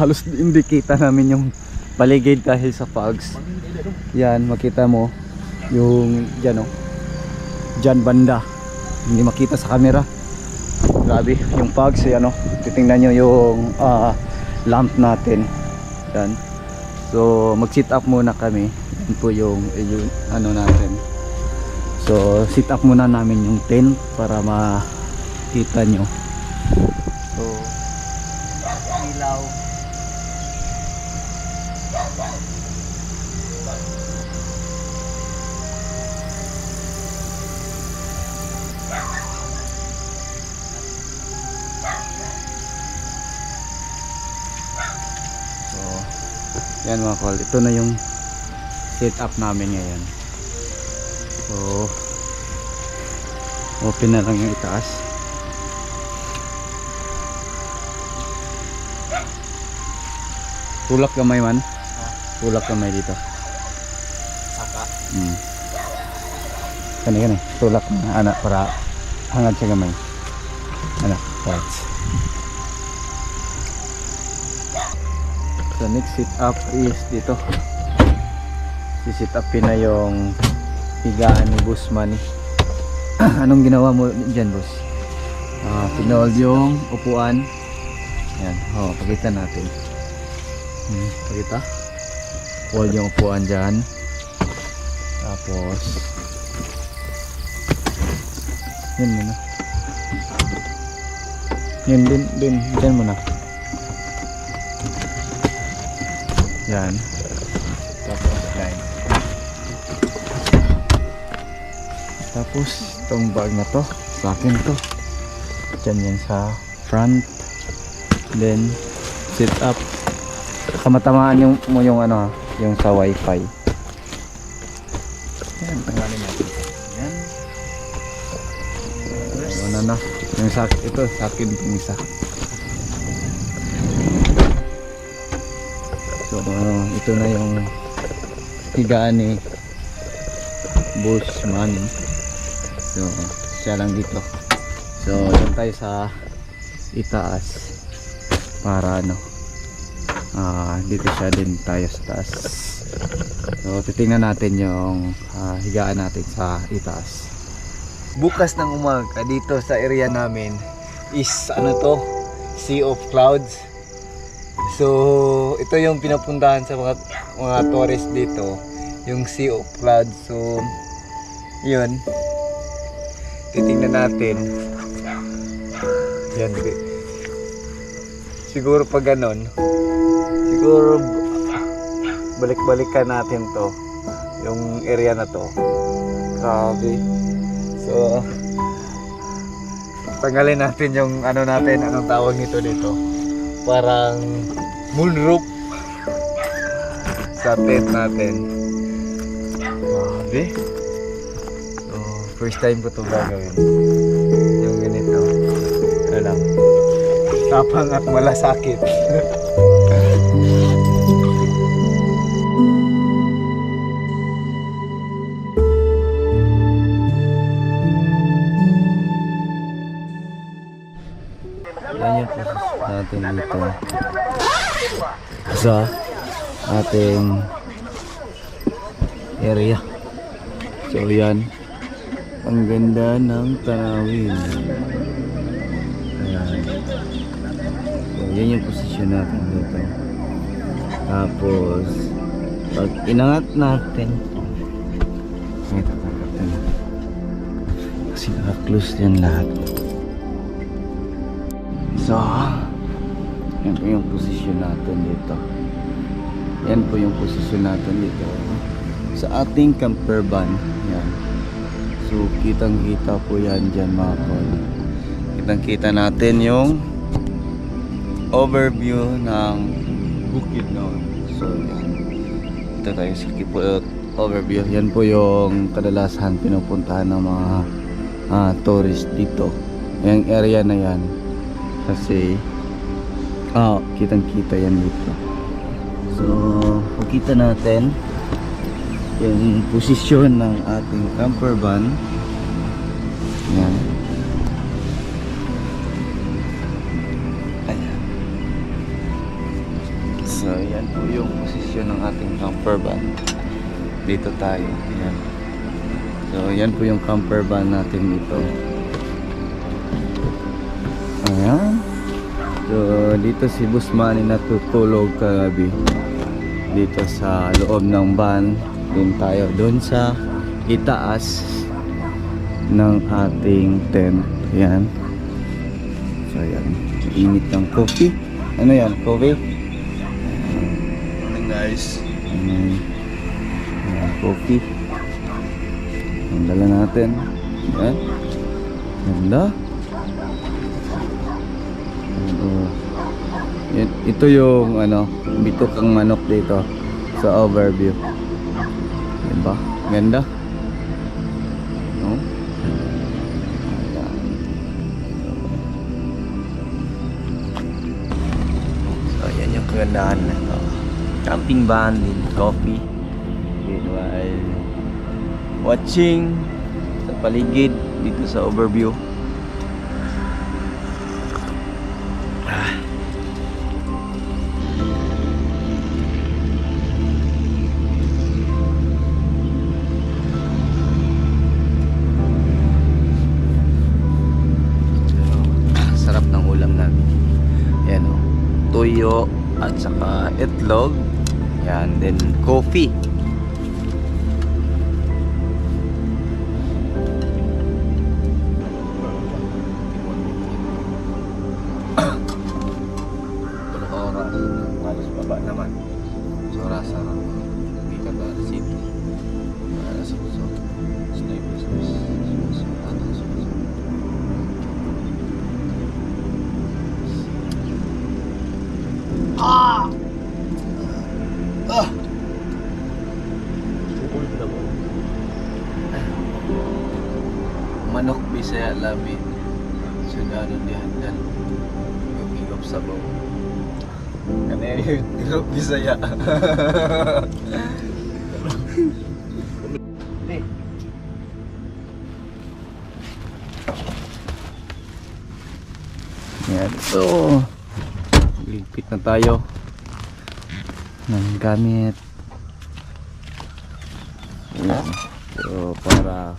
Halos hindi kita namin yung paligid dahil sa fogs. Yan, makita mo yung dyan, oh, dyan banda, hindi makita sa camera. Grabe yung fogs. Yan, oh, titingnan nyo yung lamp natin. Yan. So mag sit up muna kami. Yan po yung ano natin. So sit up muna namin yung tent para makita nyo. So ilaw. Yan mga kol, ito na yung setup namin ngayon. So open na lang yung itaas. Tulak gamay man. Tulak gamay dito. Saka. Kani tulak na anak para hangad sa gamay. Anak, parts. So next sit up is dito. Si-sit upin na yung higaan ni Boss Manny. Anong ginawa mo dyan, boss? Pinold yung upuan. Yan, pakita natin. Pakita. Hold yung upuan dyan. Tapos yan muna. Yan din dyan muna. Yan. Tapos yan. Tapos itong bag na to, sa akin to. Diyan yan sa front. Then sit up. Tamatamaan mo yung ano, yung sa wifi. Yan, tanggalin natin. Yan. Ano na. Yung sa ito, sa akin yung isa. So ito na yung higaan ni Boss Manny. So siya lang dito. So doon tayo sa itaas para ano, dito siya din tayo sa taas. So titingnan natin yung higaan natin sa itaas. Bukas ng umaga dito sa area namin is ano to, Sea of Clouds. So ito yung pinapuntahan sa mga tourist dito, yung Sea of Clouds. So yun, titingnan natin. Yan, siguro pag ganon, siguro balik-balikan natin to, yung area na to. Grabe. So tanggalin natin yung ano natin, anong tawag nito dito, parang moon roof sa tent natin. Grabe. So first time ko to gagawin, yung ganito. Ano lang, tapang at malasakit. Yan yung process natin dito sa ating area. So yan, ang ganda ng tanawin. Ayan. So yan yung posisyon natin dito. Tapos pag inangat natin, may tatanggap na kasi naka-close yan lahat. So yan po yung posisyon natin dito. Yan po yung posisyon natin dito sa ating camper van. Yan. So kitang kita po yan dyan mga kol. Kitang kita natin yung overview ng bukid noon. So yan, ito tayo sa Kipot overview. Yan po yung kadalasan pinupuntahan ng mga tourist dito, yung area na yan. Kasi kitang kita yan dito. So makita natin yung posisyon ng ating camper van. Yan. Ayan. So yan po yung posisyon ng ating camper van. Dito tayo. Yan. So yan po yung camper van natin dito. Ayan. So dito si Boss Manny natutulog kagabi. Dito sa loob ng van. Doon tayo. Doon sa itaas ng ating tent. Yan. So yan. Init ng coffee. Ano yan? Coffee? Morning guys. Yan. Coffee. Ang dala natin. Yan. Ganda. Ito yung bitukang manok dito sa overview. Diba? Ganda. No? So, yan yung kagandahan na ito. Camping van din, coffee. While watching sa paligid dito sa overview. Sarap ng ulam namin. Yan o. Tuyo at saka itlog. Yan. Then coffee. Halos baba naman. So rasa hindi ka ba city. So sniper manok Bisaya labi. Sugano dihandan. Yung higop sa bawo. Kaya yung tirok Bisaya. Yan. So, ligpit na tayo ng gamit. Yan. So, para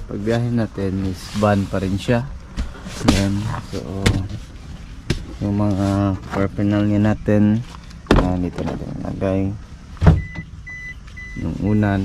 pagbiyahin natin is van pa rin siya. Yan. So, yung mga paraphernalia natin dito natin nilagay yung unan.